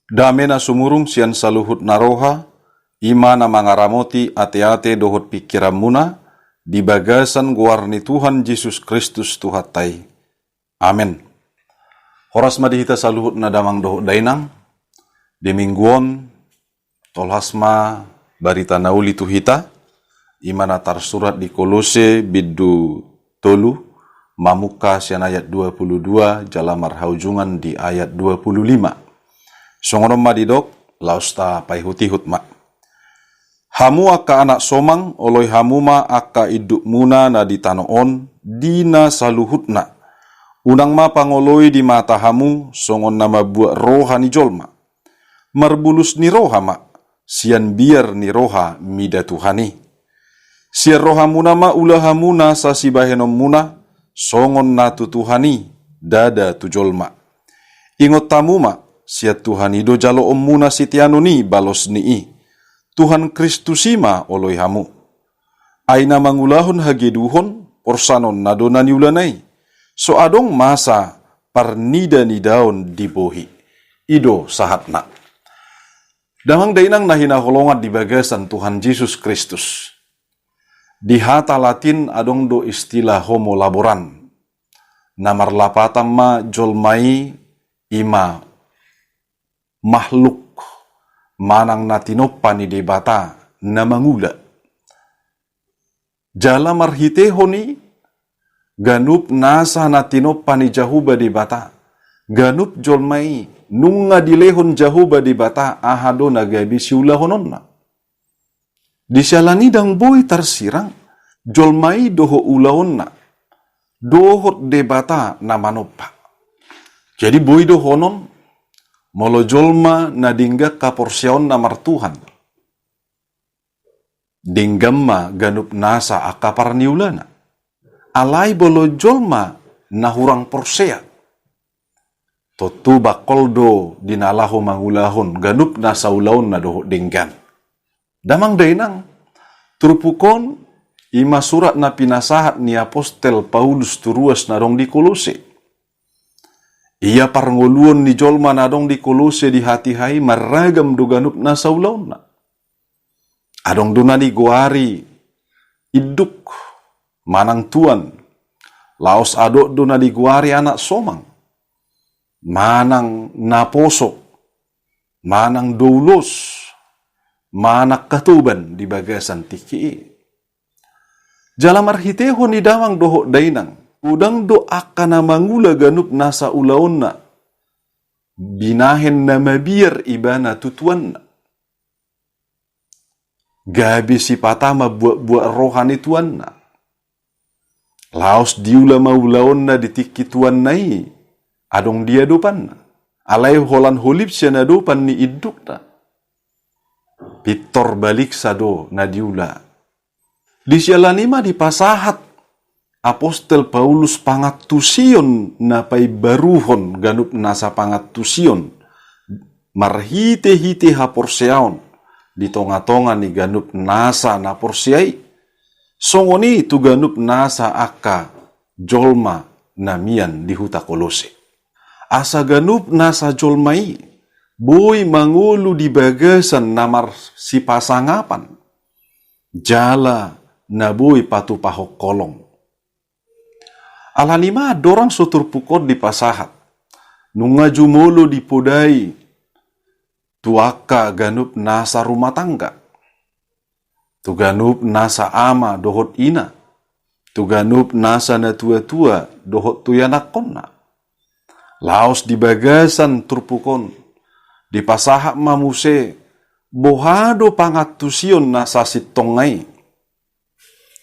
Damena sumurung sian saluhut naroha, imana mangaramoti ate-ate dohot pikiran muna, di bagasan guarni Tuhan Yesus Kristus Tuhatai. Amin. Horas madihita saluhut na damang dohot dainang, di mingguon, tolhasma barita nauli tuhita, imana tarsurat di Kolose biddu tolu, mamuka sian ayat 22, jalamar haujungan di ayat 25. Songonom madidok, lausta paihutihut ma. Hamu aka anak somang, oloy hamuma aka iduk muna na ditanoon, dina saluhutna. Unang ma pangoloy di mata hamu, songon nama buat roha ni jolma. Marbulus ni roha ma, sian biar ni roha mida Tuhani. Sian roha muna ma ulah muna sa sibahenom muna, songon na tutuhani, dada tu jolma. Ingot tamu ma, siat Tuhan ido jalo muna sitiano ni balos ni Tuhan Kristusima oloy hamu. Aina mangulahon hageduhon porsanon nadona ni ulanay. So adong masa parnida ni daon dibohi. Ido sahatna. Damang dainang nahinaholongan di bagasan Tuhan Yesus Kristus. Di hata Latin adong do istilah homo laboran. Namar lapatan ma jolmai ima makhluk manang natinopan ni debata na mangula. Jala marhiteho ni ganup nasa natinopan ni Jahuba debata. Ganup jolmai nunga dilehon Jahuba debata ahado nagabi siulahonon na. Disyalani dang boy tarsirang jolmai doho ulahon na. Dohot debata na manopa. Jadi boy dohonon molo jolma na dingga kaporsyaon na martuhan. Dinggamma ganup nasa akapar niulana. Alay bolo jolma na hurang porsea. Totu bakoldo dinalaho mangulahon ganup nasa ulaon na doho dinggan. Damang dainang turpukon ima surat na pinasahat ni Apostel Paulus turuas na rong di Kolose. Ia parngoluon ni jolma nadong di Kolose di hati-hai maragam doganup na saulaon na. Adong duna di goari iduk manang tuan. Laos adok duna di goari anak somang. Manang naposok. Manang doulos. Manak katuban di bagasan tiki. Jalamar hiteho ni damang dohok dainang. Udang doa kana mangula ganup nasa ulaon na. Binahen na mabir ibana tutuan na. Gabi si patama buat-buat rohani tuan na. Laos diula maulaon na ditiki tuan nai. Adong dia dopan na. Alay holan holip siya na dopan ni iduk na. Pitor balik sado na diula. Di sialanima di pasahat. Apostel Paulus pangatusion na pay baruhon ganup nasa pangatusion marhite-hite ha porseaon di tonga-tonga ni ganup nasa na porsiay songoni tu ganup nasa aka jolma namian di huta Kolose. Asa ganup nasa jolmai boy mangulu di bagasan namar si pasangapan jala na boy patu pahok kolong. Alalima dorang sotur pukor di pasahat. Nunga jumolo di podai. Tuaka ganup nasa rumah tangga. Tu ganup nasa ama dohot ina. Tu ganup nasa na tua-tua dohot tuyanak konna. Laos di bagasan turpukon. Di pasahat mamuse. Bohado pangatusion nasa sitongai.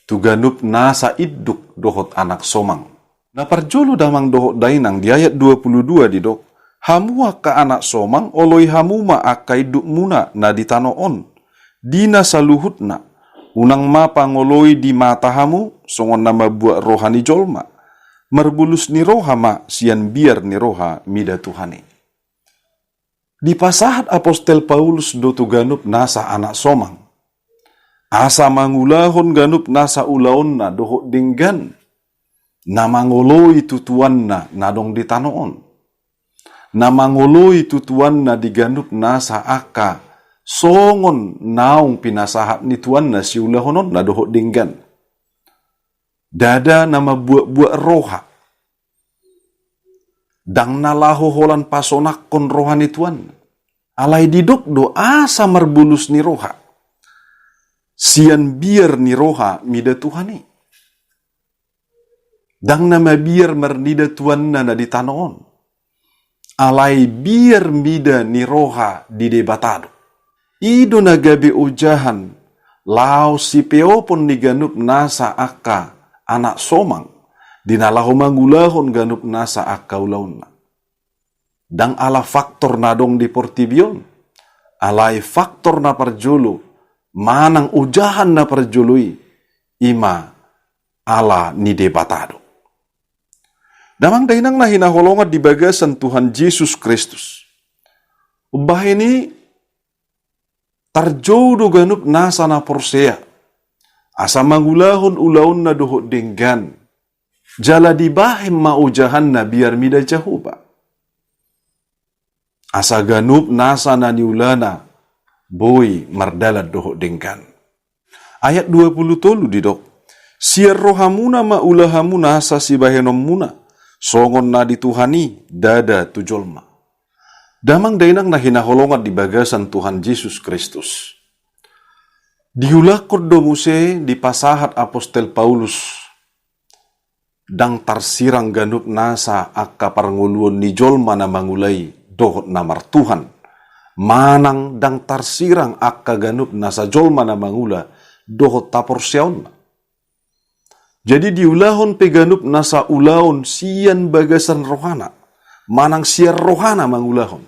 Tu ganup nasa iduk dohot anak somang. Na parjolo damang dohok dainang di ayat 22 di dok. Hamu ka anak somang oloy hamuma akai duk muna na ditanoon. Dina saluhutna. Unang mapa ngoloy di mata hamu songon nama buat rohani jolma. Merbulus ni roha ma sian biar ni roha mida Tuhani. Di pasahat Apostel Paulus do tu ganup nasa anak somang. Asa mangulahon ganup nasa ulaon na dohok dinggan. Na mangoloy tutuan na nadong ditanoon. na mangoloi tutuan na diganup na sa aka, songon naong pinasahat ni tuan na siulahonon na dohot dinggan. Dada na mabuak-buak roha, dang nalahoholan pasonak kon rohani tuan. Alay didok do asa marbulus ni roha. Sian biar ni roha mida Tuhani. Dang nama biar mernida tuan na di tanoon. Alay biar mida ni roha di debatado. Ido nagabe ujahan, lao si peo pon ni ganup nasa aka anak somang, dinalaho mangulahon ganup nasa aka ulaun na. Dang ala faktor nadong di portibion, alay faktor na parjolo, manang ujahan na parjoloi, ima ala ni debatado. Damang dahinang na hinaholongat di bagasan Tuhan Yesus Kristus. Ubah ini tarjodo ganup nasa na porsea. Asa mangulahon ulaun na dohot denggan. Jala di bahim maujahan na biar mida jahuba. Asa ganup nasa na niulana boy mardalad dohot denggan. Ayat 20 didok. Siar rohamuna maulahamuna asa si bahenom muna. Songon na dituhani dada tujolma. Damang dainang na hinaholongat di bagasan Tuhan Yesus Kristus. Diulakod do muse di pasahat Apostel Paulus. Dang tarsirang ganup nasa akka parnguluon ni jolma na mangulay dohot namar Tuhan. Manang dang tarsirang akka ganup nasa jolma na mangula dohot taporsyaon na. Jadi diulahon peganup nasa ulaon sian bagasan rohana. Manang sian rohana mangulahon.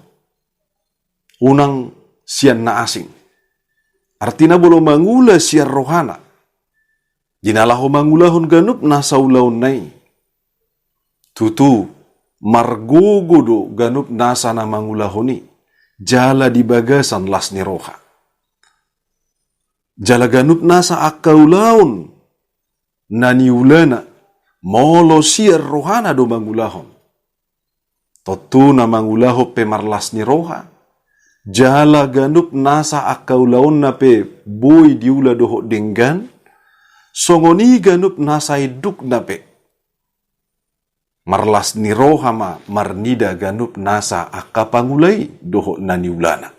Unang sian na asing. Artina bolo mangula sian rohana. Dinalaho mangulahon ganup nasa ulaon nai. Tutu margogodo ganup nasa na mangulahoni. Jala di bagasan las ni roha. Jala ganup nasa akaulaon. Naniulana molo siar rohana do mangulahon. Totu na mangulaho pe marlas ni roha. Jala ganup nasa akaulaon na pe boy diula doho denggan. Songoni ganup nasa iduk na pe. Marlas ni roha ma marnida ganup nasa akapangulay doho naniulana.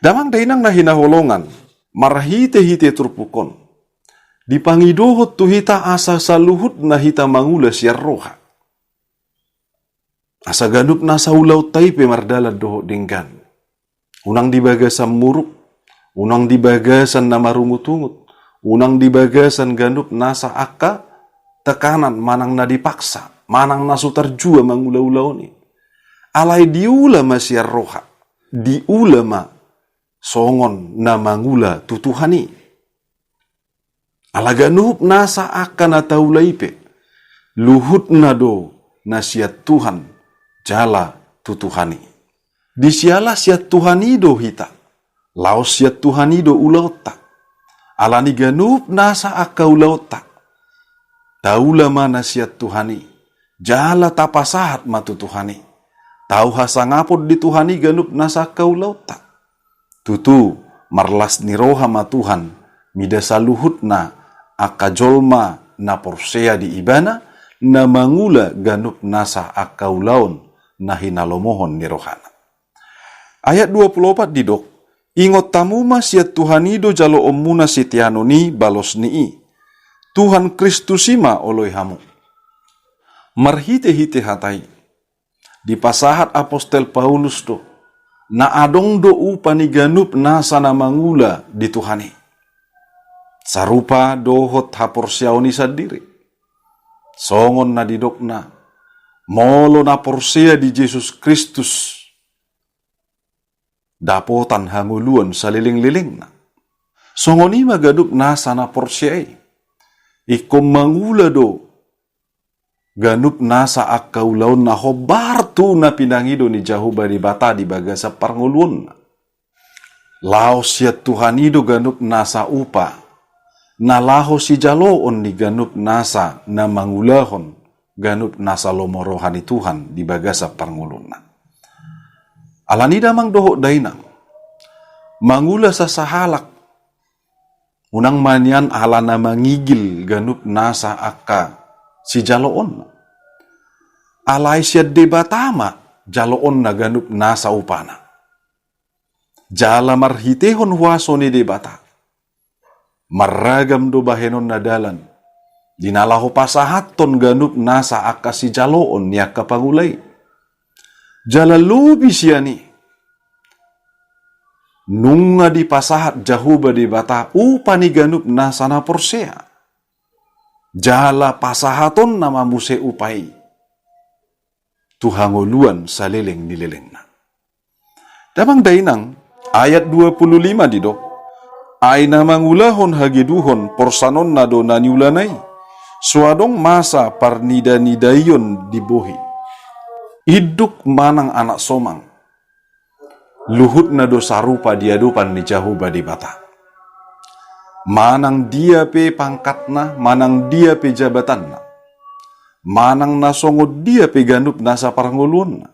Damang dainang na hinaholongan marahite-hite turpukon. Dipangidohot tu hita asa saluhut na hita mangula siar roha. Asa ganup nasa ulaw taipe mardalad doho denggan. Unang dibagasan muruk, unang dibagasan na marungut-ungut, unang dibagasan ganup nasa akka, tekanan manang na dipaksa, manang nasutar jua mangula-ulaw ni. Alay diulama siar roha, diulama songon na mangula tutuhani. Alaganup nasa akan atau laipe, luhut nado na siat Tuhan, jala tutuhani. Di siala siat Tuhani do hita, laos siat Tuhani do ulauta. Alani ganup nasa aka ulauta. Taula mana siat Tuhani, jala tapasahat matu Tuhani. Tau hasangapod di Tuhani ganup nasa aka ulauta. Tutu marlas ni roha ma Tuhan, mida saluhut na akajolma na porsea di ibana na mangula ganup nasa akaulaon na hinalomohon ni rohana. Ayat 24 didok, ingot tamuma siat Tuhanido jalo omuna sitiano ni balos ni Tuhan Kristusima oloi hamu. Marhite-hite hatai. Di pasahat Apostel Paulus do, na adong do upani ganup nasa na mangula di Tuhani. Sarupa dohot haporsyaoni sadiri. Songon na didokna. Molo na porsya di Yesus Kristus. Dapotan hamuluan sa liling-liling na. Songoni magadup nasa na porsyay. Ikom mangula do. Ganup nasa akaulaon na hobartu na pinangido ni Jahuba di bata di baga sa parngulun. Laos siya Tuhanido ganup nasa upa. Nalaho si jaloon ni ganup nasa na mangulahon ganup nasa lomo rohani Tuhan di bagasa panguluna. Alani damang doho dainang, mangula sa sahalak, unang manyan alana mangigil ganup nasa akka si jaloon. Alay siya debatama, jaloon na ganup nasa upana. Jala marhitehon huaso ni debata. Maragam do bahenon na dalan. Dinalaho pasahaton ganup nasa akka si jaloon niya kapagulay. Jala lubi siya ni. Nunga di pasahat jahuba debata upa ni ganup nasa na porsea. Jala pasahaton na mamuse upai. Tuhangoluan sa leleng nileleng na. Damang dainang, ayat 25 didok, ay namang ulahon hageduhon porsanon na do naniulanay, suadong masa parnida-nidayon dibohi. Iduk manang anak somang, luhut na do sarupa diadupan ni jahuba di bata. Manang dia pe pangkatna, manang dia pe jabatanna, manang nasongod dia pe ganup nasa parangulun na.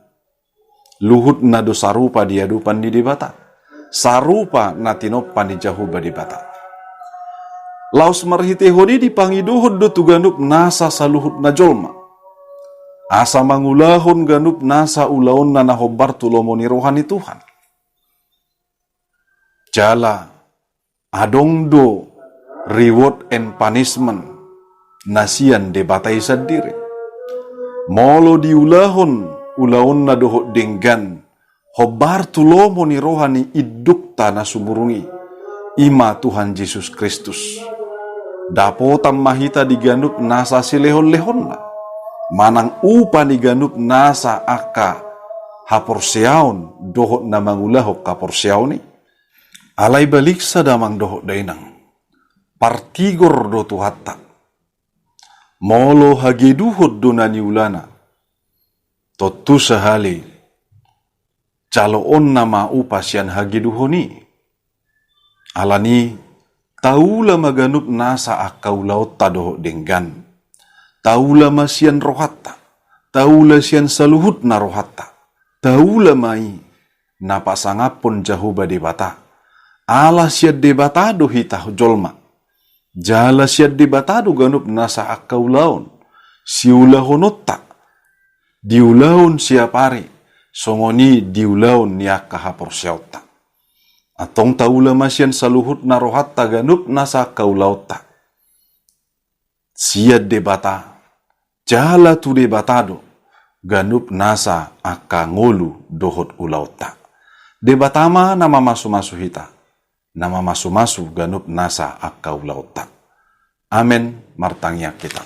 Luhut na do sarupa diadupan ni debata. Sarupa na tinopan ni jahuba debata. Laos marhitehoni di pangiduhod do tu ganup nasa saluhut na jolma. Asa mangulahon ganup nasa ulaon na nahobar tulomo ni rohani Tuhan. Jala adong do reward and punishment nasian debatai sadiri. Molo diulahon ulaon na dohot denggan hobar tulomo ni rohani idukta na sumurungi ima Tuhan Yesus Kristus. Dapotam mahita diganup nasa silehon-lehon na. Manang upa ni ganup nasa akka haporseaon dohot na mangulahok kaporseaon ni. Alay balik sa damang dohot dainang. Partigor do tuhatta. Molo hageduhot do naniulana. Totu sahali. Caloon na maupas yan hageduhoni. Alani taula maganup nasa akaulaot tadohot denggan. Taula masian rohatta, taula sian saluhut na rohatta, taula mai napasangapon jahuba debata, ala siad debatado hitah jolma, jala siad debatado ganup nasa akaulaon, siulahonotta, diulaon siapari, songoni diulaon niaka haporsiauta. Atong taula masian saluhut na rohatta ganup nasa akaulaota. Siad debata, jala tu debatado, ganup nasa akangolu dohot ulauta. Debatama nama masu-masu hita, nama masu-masu ganup nasa akaulauta. Amen, martangya kita.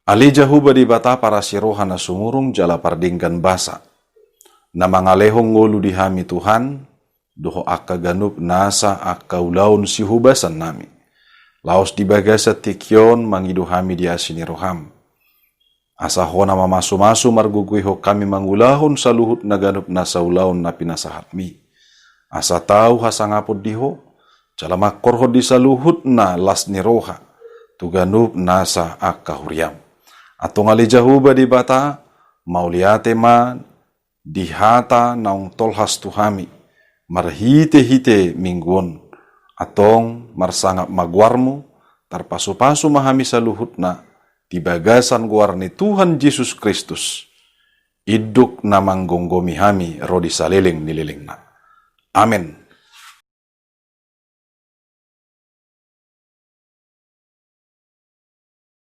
Ali jahuba debata para siroha na sumurung jala pardinggan basa, na mangalehong ngolu dihami Tuhan, doho akka ganup nasa akaulaon si hubasan nami. Laos di bagasa tikyon mangiduhami di asini roham. Asa ho na mamasu-masu margugui ho kami mangulahon sa luhut na ganup nasa ulaon na pinasahatmi. Asa tau hasangapod diho, calamakor ho di sa luhut na las ni roha, tu ganup nasa akahuriam. Atong alijahuba di bata, mauliate man, dihata naung tolhas tuhami. Marhite-hite mingguon, atong marsangap magwarmo, tarpaso-paso mahami sa luhut na, tibagasan guar ni Tuhan Yesus Kristus, iduk na manggonggomi hami rodi salileng nililing na. Amen.